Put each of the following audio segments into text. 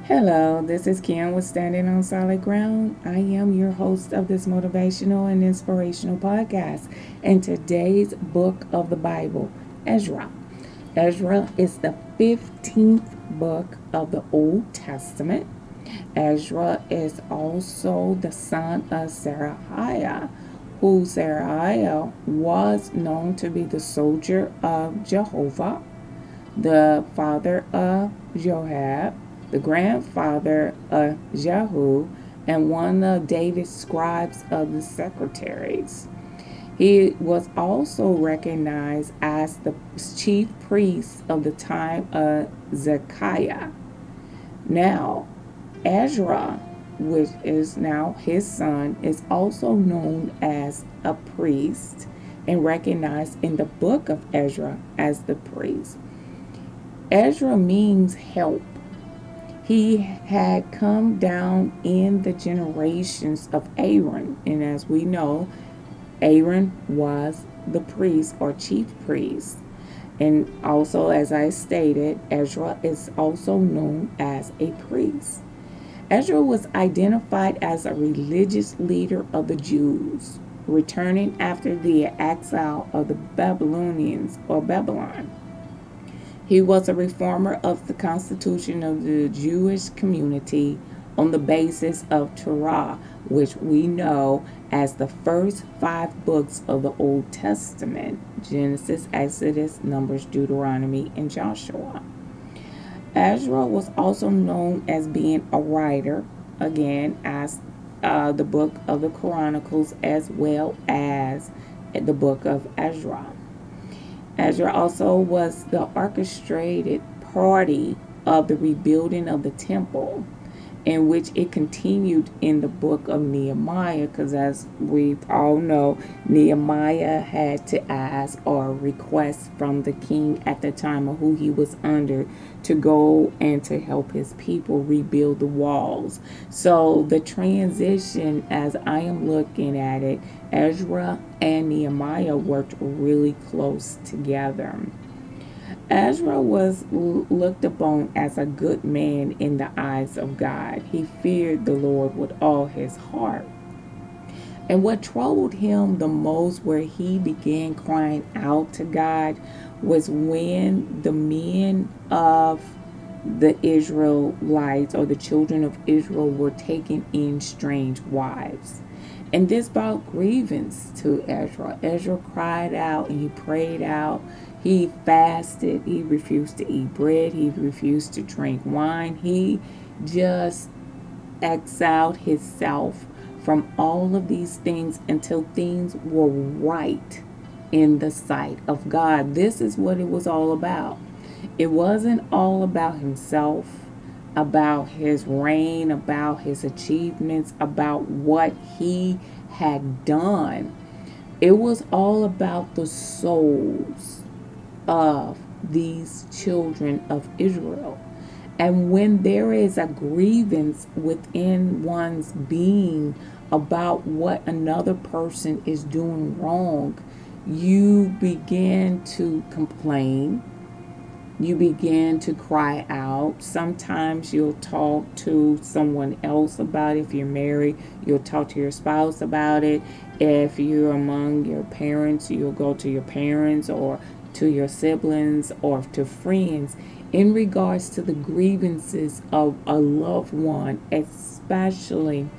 Hello, this is Kim with Standing on Solid Ground. I am your host of this motivational and inspirational podcast. And today's book of the Bible, Ezra. Ezra is the 15th book of the Old Testament. Ezra is also the son of Zerahiah, who Zerahiah was known to be the soldier of Jehovah, the father of Joab, the grandfather of Jehu, and one of David's scribes of the secretaries. He was also recognized as the chief priest of the time of Zekiah. Now, Ezra, which is now his son, is also known as a priest and recognized in the book of Ezra as the priest. Ezra means help. He had come down in the generations of Aaron, and as we know, Aaron was the priest or chief priest. And also, as I stated, Ezra is also known as a priest. Ezra was identified as a religious leader of the Jews, returning after the exile of the Babylonians or Babylon. He was a reformer of the constitution of the Jewish community on the basis of Torah, which we know as the first five books of the Old Testament: Genesis, Exodus, Numbers, Deuteronomy, and Joshua. Ezra was also known as being a writer, again, as the book of the Chronicles as well as the book of Ezra. Ezra also was the orchestrated party of the rebuilding of the temple, in which it continued in the book of Nehemiah, because as we all know, Nehemiah had to ask or request from the king at the time of who he was under to go and to help his people rebuild the walls. So the transition, as I am looking at it, Ezra and Nehemiah worked really close together. Ezra was looked upon as a good man in the eyes of God. He feared the Lord with all his heart. And what troubled him the most, where he began crying out to God, was when the men of the Israelites or the children of Israel were taking in strange wives. And this brought grievance to Ezra. Ezra cried out and he prayed out. He fasted. He refused to eat bread. He refused to drink wine. He just exiled himself from all of these things until things were right in the sight of God. This is what it was all about. It wasn't all about himself, about his reign, about his achievements, about what he had done. It was all about the souls of these children of Israel. And when there is a grievance within one's being about what another person is doing wrong, you begin to complain. You begin to cry out. Sometimes you'll talk to someone else about it. If you're married, you'll talk to your spouse about it. If you're among your parents, you'll go to your parents or to your siblings or to friends in regards to the grievances of a loved one, especially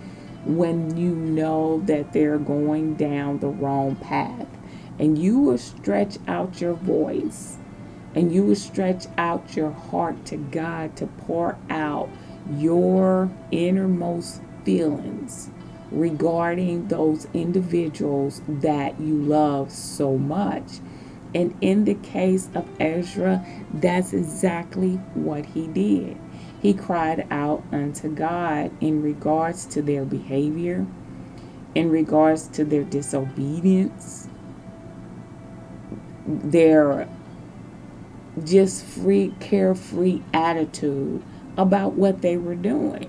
when you know that they're going down the wrong path. And you will stretch out your voice and you will stretch out your heart to God to pour out your innermost feelings regarding those individuals that you love so much. And in the case of Ezra, that's exactly what he did. He cried out unto God in regards to their behavior, in regards to their disobedience, their just carefree attitude about what they were doing.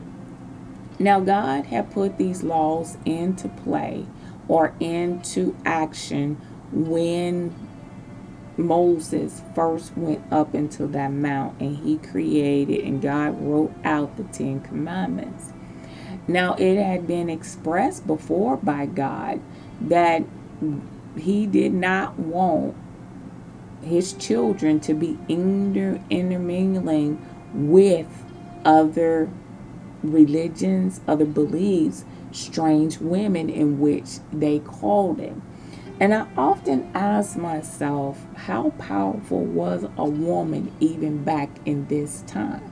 Now, God had put these laws into play or into action when Moses first went up into that mount and he created and God wrote out the 10 Commandments. Now, it had been expressed before by God that he did not want his children to be intermingling with other religions, other beliefs, strange women in which they called it. And I often ask myself, how powerful was a woman even back in this time?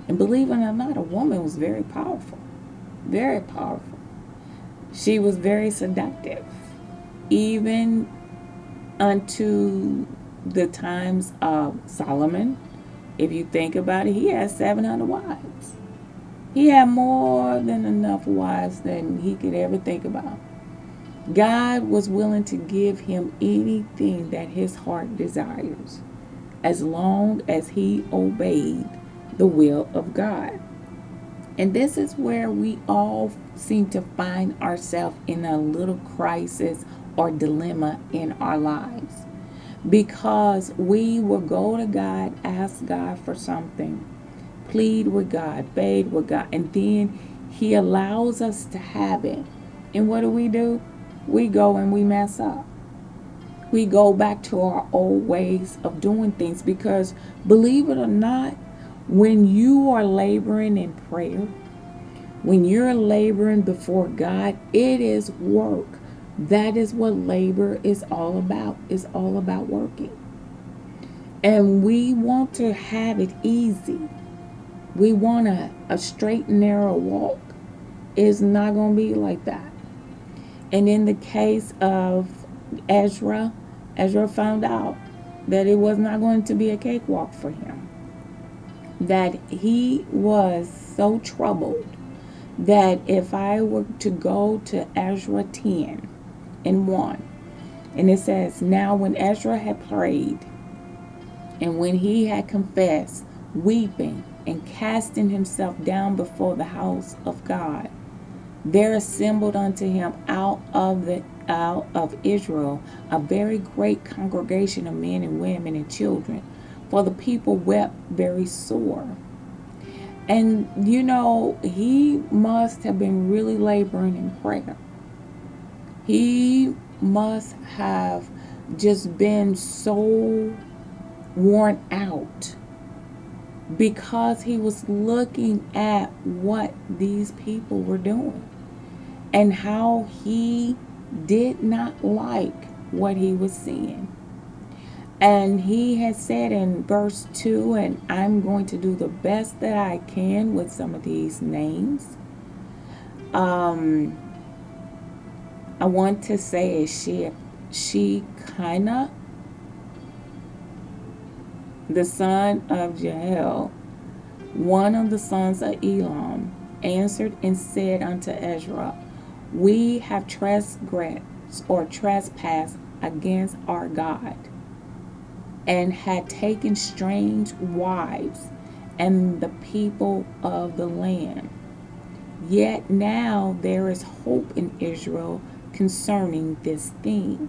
And believe it or not, a woman was very powerful. Very powerful. She was very seductive. Even unto the times of Solomon, if you think about it, he had 700 wives. He had more than enough wives than he could ever think about. God was willing to give him anything that his heart desires, as long as he obeyed the will of God. And this is where we all seem to find ourselves in a little crisis or dilemma in our lives. Because we will go to God, ask God for something, plead with God, beg with God, and then he allows us to have it. And what do? We go and we mess up. We go back to our old ways of doing things, because believe it or not, when you are laboring in prayer, when you're laboring before God, it is work. That is what labor is all about. It's all about working. And we want to have it easy. We want a straight and narrow walk. It's not going to be like that. And in the case of Ezra found out that it was not going to be a cakewalk for him. That he was so troubled that if I were to go to Ezra 10:1, and it says, now when Ezra had prayed, and when he had confessed, weeping and casting himself down before the house of God, there assembled unto him out of Israel a very great congregation of men and women and children, for the people wept very sore. And he must have been really laboring in prayer. He must have just been so worn out, because he was looking at what these people were doing and how he did not like what he was seeing. And he had said in verse 2, and I'm going to do the best that I can with some of these names. I want to say Shekinah, the son of Jael, one of the sons of Elam, answered and said unto Ezra, we have transgressed or trespassed against our God, and had taken strange wives and the people of the land. Yet now there is hope in Israel concerning this thing.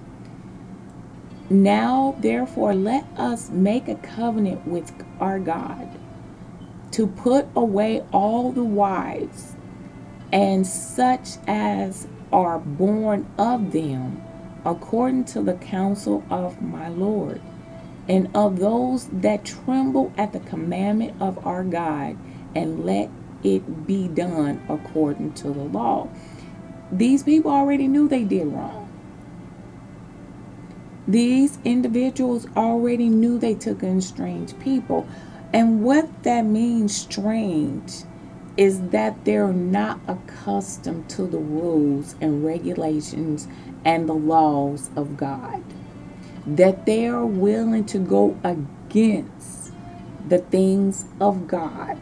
Now therefore let us make a covenant with our God, to put away all the wives and such as are born of them, according to the counsel of my Lord, and of those that tremble at the commandment of our God, and let it be done according to the law. These people already knew they did wrong. These individuals already knew they took in strange people. And what that means, strange, is that they're not accustomed to the rules and regulations and the laws of God. That they are willing to go against the things of God.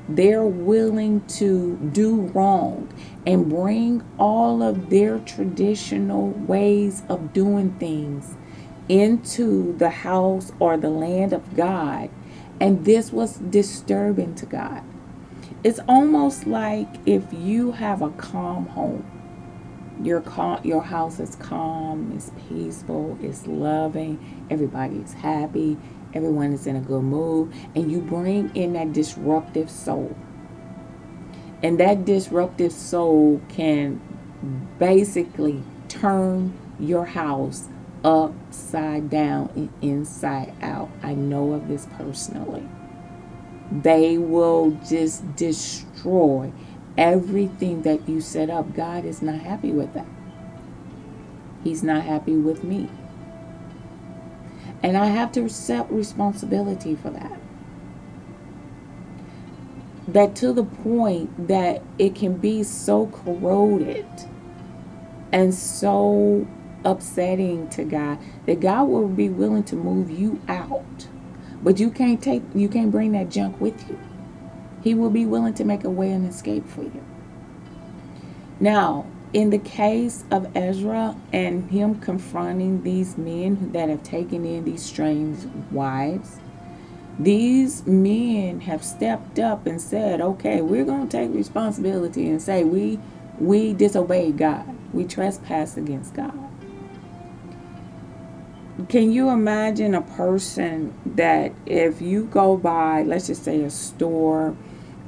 They're willing to do wrong and bring all of their traditional ways of doing things into the house or the land of God. And this was disturbing to God. It's almost like if you have a calm home Your house is calm, it's peaceful, it's loving, everybody is happy, everyone is in a good mood, and you bring in that disruptive soul. And that disruptive soul can basically turn your house upside down and inside out. I know of this personally. They will just destroy everything that you set up. God is not happy with that. He's not happy with me. And I have to accept responsibility for that. That to the point that it can be so corroded and so upsetting to God that God will be willing to move you out. But you can't bring that junk with you. He will be willing to make a way and escape for you. Now, in the case of Ezra and him confronting these men that have taken in these strange wives, these men have stepped up and said, okay, we're going to take responsibility and say we disobeyed God. We trespassed against God. Can you imagine a person that if you go by, let's just say a store,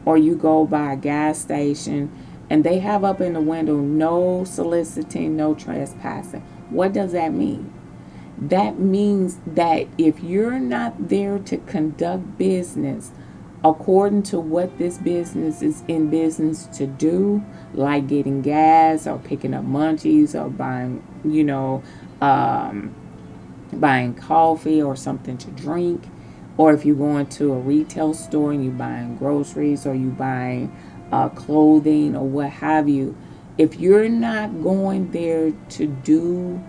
or you go by a gas station, and they have up in the window, no soliciting, no trespassing. What does that mean? That means that if you're not there to conduct business according to what this business is in business to do, like getting gas or picking up munchies or buying, buying coffee or something to drink, or if you're going to a retail store and you're buying groceries or you buying clothing or what have you, if you're not going there to do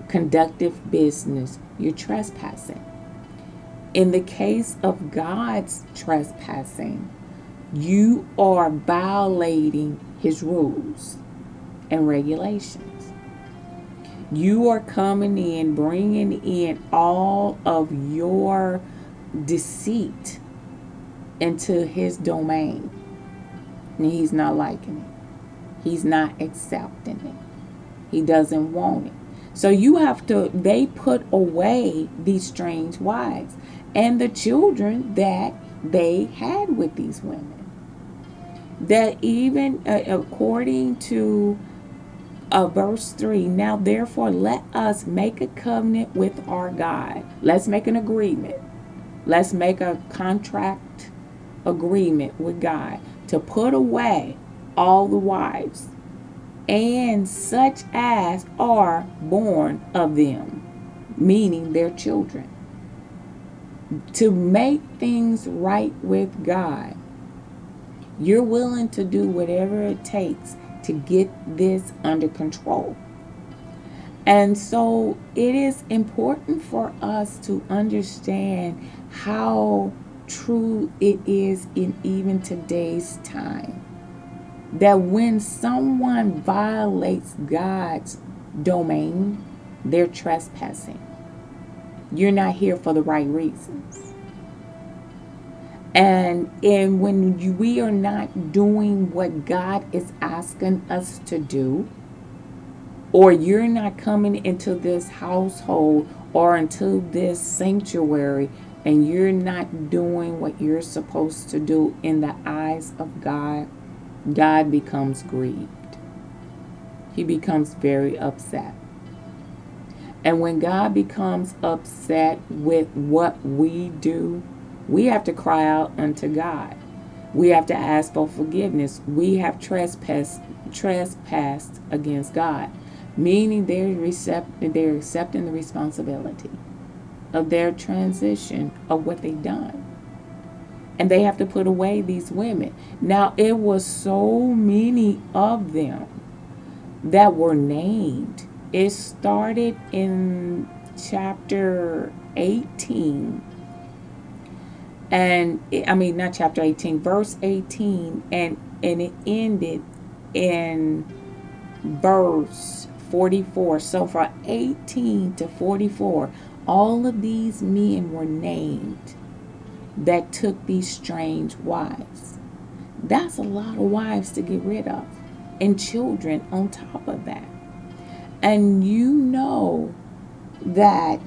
conductive business, you're trespassing. In the case of God's trespassing, you are violating his rules and regulations. You are coming in, bringing in all of your deceit into his domain. And he's not liking it. He's not accepting it. He doesn't want it. So they put away these strange wives and the children that they had with these women. That even according to verse 3, now therefore let us make a covenant with our God. Let's make an agreement. Let's make a contract agreement with God to put away all the wives and such as are born of them, meaning their children, to make things right with God. You're willing to do whatever it takes to get this under control. And so it is important for us to understand how true it is in even today's time. That when someone violates God's domain, they're trespassing. You're not here for the right reasons. And when we are not doing what God is asking us to do, or you're not coming into this household or into this sanctuary, and you're not doing what you're supposed to do in the eyes of God, God becomes grieved. He becomes very upset. And when God becomes upset with what we do, we have to cry out unto God. We have to ask for forgiveness. We have trespassed against God, meaning they're accepting the responsibility of their transition of what they've done. And they have to put away these women. Now, it was so many of them that were named. It started in chapter 18. Not chapter 18, verse 18. And it ended in verse 44. So from 18 to 44, all of these men were named that took these strange wives. That's a lot of wives to get rid of, and children on top of that. And you know that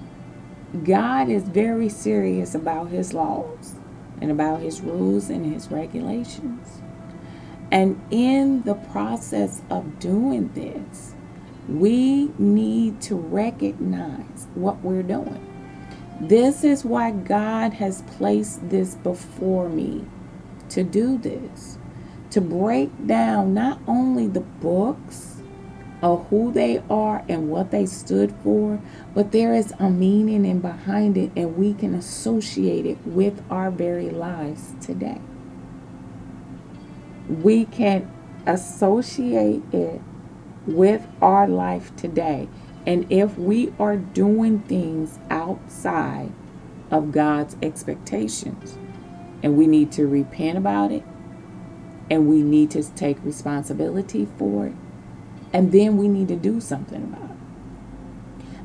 God is very serious about his laws and about his rules and his regulations. And in the process of doing this, we need to recognize what we're doing. This is why God has placed this before me, to do this, to break down not only the books of who they are and what they stood for, but there is a meaning in behind it, and we can associate it with our very lives today. We can associate it with our life today. And if we are doing things outside of God's expectations, and we need to repent about it, and we need to take responsibility for it, and then we need to do something about it.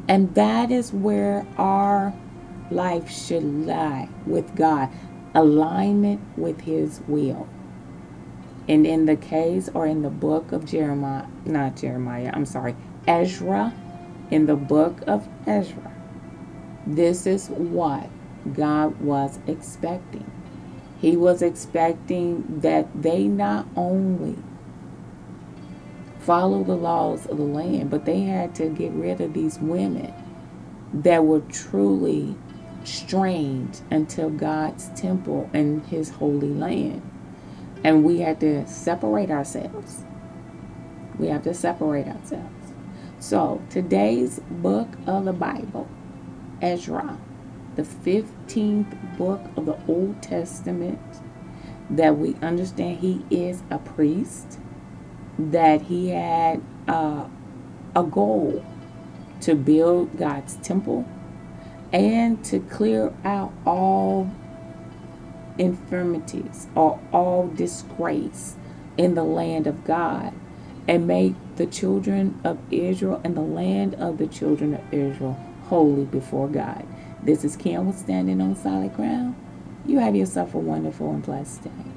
And that is where our life should lie, with God, alignment with his will. And in the case, or in the book of Ezra, in the book of Ezra, this is what God was expecting. He was expecting that they not only follow the laws of the land, but they had to get rid of these women that were truly strange until God's temple and his holy land. And we had to separate ourselves. We have to separate ourselves. So today's book of the Bible, Ezra, the 15th book of the Old Testament, that we understand he is a priest, that he had a goal to build God's temple and to clear out all infirmities or all disgrace in the land of God, and make the children of Israel and the land of the children of Israel holy before God. This is Kim with Standing on Solid Ground. You have yourself a wonderful and blessed day.